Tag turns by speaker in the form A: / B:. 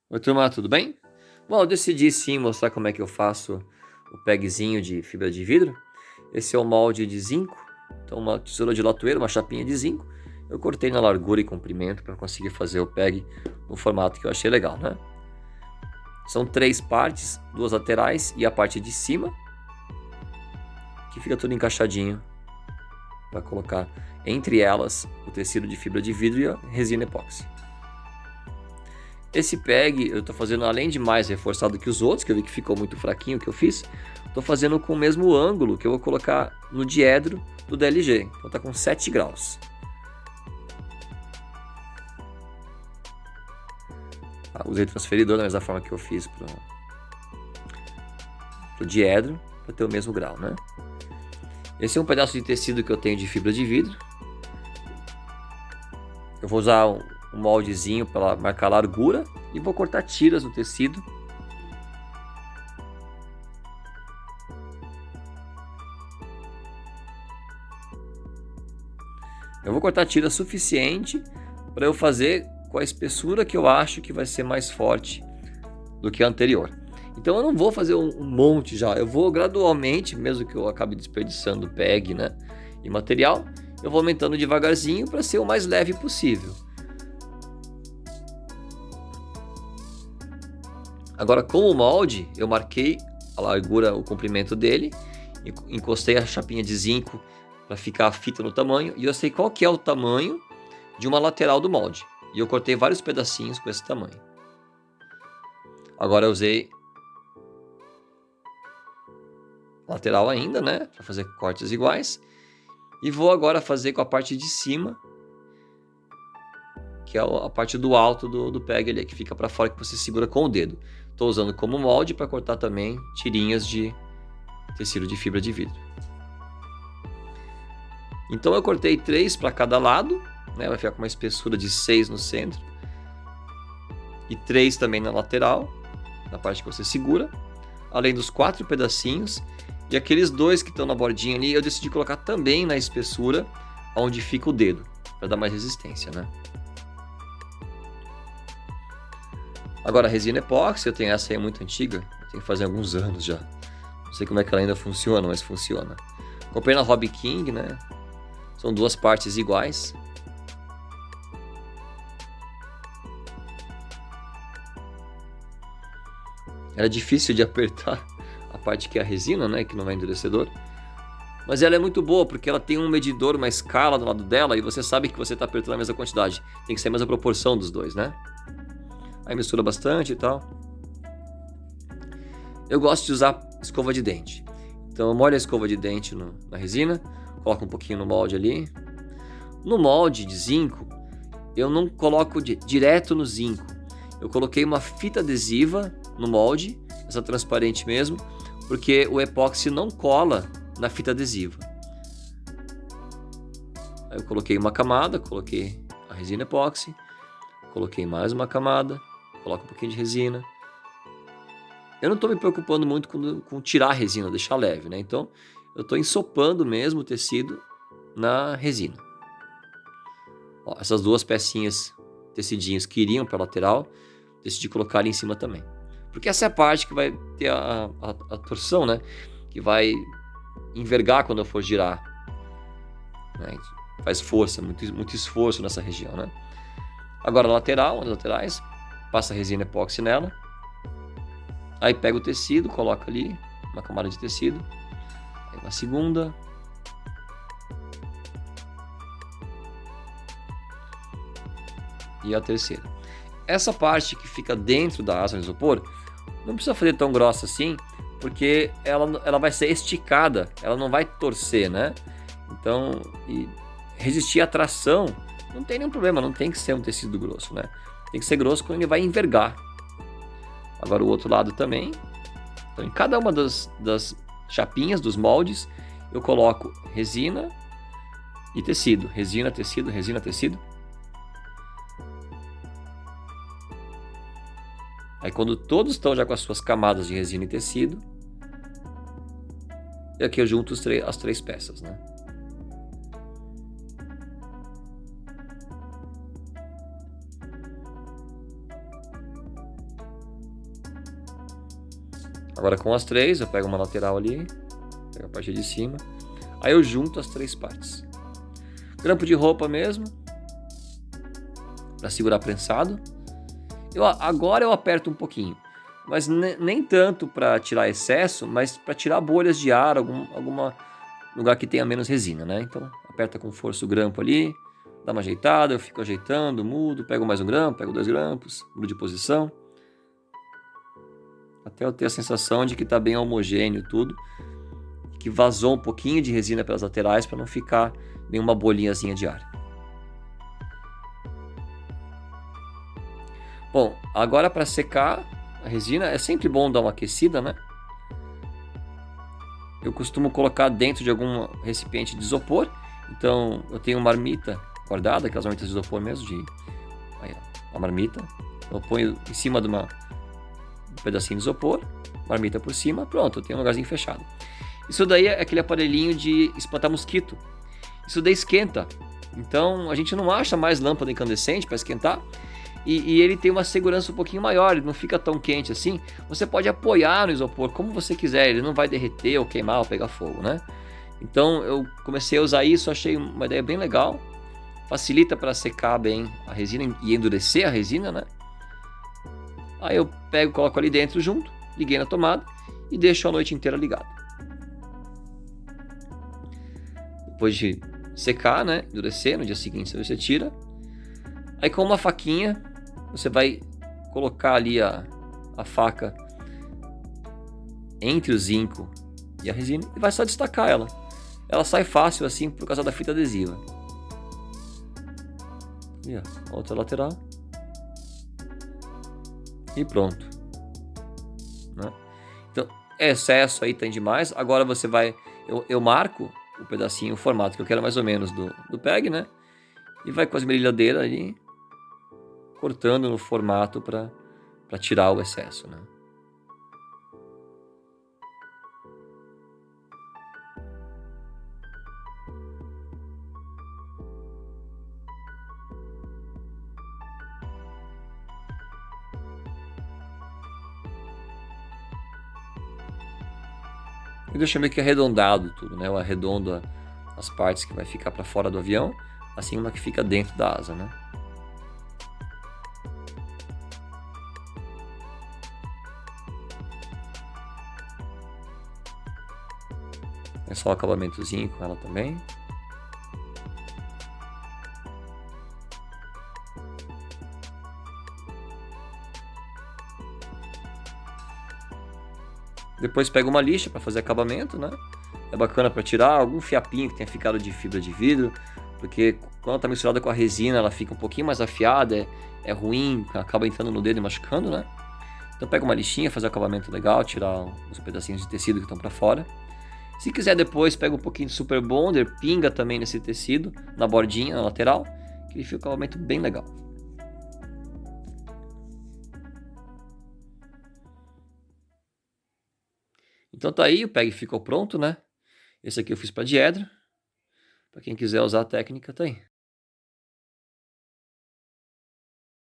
A: Oi, turma, tudo bem? Bom, eu decidi sim mostrar como é que eu faço o pegzinho de fibra de vidro. Esse é o molde de zinco, então uma tesoura de latoeiro, uma chapinha de zinco. Eu cortei na largura e comprimento para conseguir fazer o peg no formato que eu achei legal, né? São 3 partes, 2 laterais e a parte de cima, que fica tudo encaixadinho para colocar entre elas o tecido de fibra de vidro e a resina epóxi. Esse peg eu tô fazendo, além de mais reforçado que os outros, que eu vi que ficou muito fraquinho que eu fiz, tô fazendo com o mesmo ângulo que eu vou colocar no diedro do DLG. Então tá com 7 graus. Usei transferidor da mesma forma que eu fiz pro diedro, para ter o mesmo grau, né? Esse é um pedaço de tecido que eu tenho de fibra de vidro. Eu vou usar um moldezinho para marcar a largura e vou cortar tiras no tecido. Eu vou cortar tira suficiente para eu fazer com a espessura que eu acho que vai ser mais forte do que a anterior. Então eu não vou fazer um monte já, eu vou gradualmente, mesmo que eu acabe desperdiçando peg, né, e material, eu vou aumentando devagarzinho para ser o mais leve possível. Agora com o molde, eu marquei a largura, o comprimento dele, encostei a chapinha de zinco para ficar a fita no tamanho, e eu sei qual que é o tamanho de uma lateral do molde. E eu cortei vários pedacinhos com esse tamanho. Agora eu usei lateral ainda, né, para fazer cortes iguais. E vou agora fazer com a parte de cima, que é a parte do alto do peg ali, que fica para fora, que você segura com o dedo. Estou usando como molde para cortar também tirinhas de tecido de fibra de vidro. Então eu cortei 3 para cada lado, né, vai ficar com uma espessura de 6 no centro. E 3 também na lateral, na parte que você segura. Além dos 4 pedacinhos. E aqueles 2 que estão na bordinha ali, eu decidi colocar também na espessura, onde fica o dedo, para dar mais resistência, né? Agora a resina epóxi, eu tenho essa aí muito antiga, eu tenho que fazer alguns anos já. Não sei como é que ela ainda funciona, mas funciona. Comprei na Hobby King, né? São 2 partes iguais. Era difícil de apertar a parte que é a resina, né, que não é endurecedor. Mas ela é muito boa, porque ela tem um medidor, uma escala do lado dela, e você sabe que você está apertando a mesma quantidade. Tem que ser a mesma proporção dos dois, né? Aí mistura bastante e tal. Eu gosto de usar escova de dente. Então eu molho a escova de dente na resina, coloco um pouquinho no molde ali. No molde de zinco, eu não coloco direto no zinco. Eu coloquei uma fita adesiva no molde, essa transparente mesmo, porque o epóxi não cola na fita adesiva. Aí eu coloquei uma camada, coloquei a resina epóxi, coloquei mais uma camada, coloco um pouquinho de resina. Eu não estou me preocupando muito com tirar a resina, deixar leve, né? Então eu estou ensopando mesmo o tecido na resina. Ó, essas 2 pecinhas, tecidinhos que iriam para a lateral, decidi colocar ali em cima também. Porque essa é a parte que vai ter a torção, né? Que vai envergar quando eu for girar. Né? Faz força, muito esforço nessa região, né? Agora lateral, as laterais, passa a resina epóxi nela. Aí pega o tecido, coloca ali uma camada de tecido. Aí uma segunda. E a terceira. Essa parte que fica dentro da asa de isopor, não precisa fazer tão grossa assim, porque ela vai ser esticada, ela não vai torcer, né? Então, e resistir à tração, não tem nenhum problema, não tem que ser um tecido grosso, né? Tem que ser grosso quando ele vai envergar. Agora o outro lado também. Então, em cada uma das chapinhas, dos moldes, eu coloco resina e tecido. Resina, tecido, resina, tecido. Aí quando todos estão já com as suas camadas de resina e tecido, e aqui eu junto as 3 peças, né? Agora com as 3, eu pego uma lateral ali, pego a parte de cima, aí eu junto as 3 partes. Grampo de roupa mesmo, para segurar prensado. Agora eu aperto um pouquinho, mas nem tanto para tirar excesso, mas para tirar bolhas de ar, algum lugar que tenha menos resina, né? Então aperta com força o grampo ali, dá uma ajeitada, eu fico ajeitando, mudo, pego mais um grampo, pego 2 grampos, mudo de posição, até eu ter a sensação de que está bem homogêneo tudo, que vazou um pouquinho de resina pelas laterais para não ficar nenhuma bolinhazinha de ar. Bom, agora para secar a resina é sempre bom dar uma aquecida, né? Eu costumo colocar dentro de algum recipiente de isopor. Então eu tenho uma marmita guardada, aquelas marmitas de isopor mesmo, a marmita. Eu ponho em cima de um pedacinho de isopor, marmita por cima, pronto, eu tenho um lugarzinho fechado. Isso daí é aquele aparelhinho de espantar mosquito. Isso daí esquenta. Então a gente não acha mais lâmpada incandescente para esquentar. E ele tem uma segurança um pouquinho maior, ele não fica tão quente assim. Você pode apoiar no isopor como você quiser, ele não vai derreter ou queimar ou pegar fogo, né? Então eu comecei a usar isso, achei uma ideia bem legal. Facilita para secar bem a resina e endurecer a resina, né? Aí eu pego, coloco ali dentro junto, liguei na tomada e deixo a noite inteira ligado. Depois de secar, né, endurecer, no dia seguinte você tira. Aí com uma faquinha, você vai colocar ali a faca entre o zinco e a resina e vai só destacar ela. Ela sai fácil assim por causa da fita adesiva. E ó, outra lateral. E pronto. Né? Então, excesso aí tem demais. Agora você vai... Eu marco o pedacinho, o formato que eu quero mais ou menos do PEG, né? E vai com as merilhadeiras ali, cortando no formato para tirar o excesso, né? Eu deixo meio que arredondado tudo, né? Eu arredondo as partes que vai ficar para fora do avião, assim uma que fica dentro da asa, né? É só o acabamentozinho com ela também. Depois pega uma lixa para fazer acabamento, né? É bacana para tirar algum fiapinho que tenha ficado de fibra de vidro, porque quando está misturada com a resina ela fica um pouquinho mais afiada, é ruim, acaba entrando no dedo e machucando, né? Então pega uma lixinha, fazer um acabamento legal, tirar os pedacinhos de tecido que estão para fora. Se quiser depois, pega um pouquinho de Super Bonder, pinga também nesse tecido, na bordinha, na lateral, que ele fica um acabamento bem legal. Então tá aí, o PEG ficou pronto, né? Esse aqui eu fiz para diedro. Para quem quiser usar a técnica, tá aí.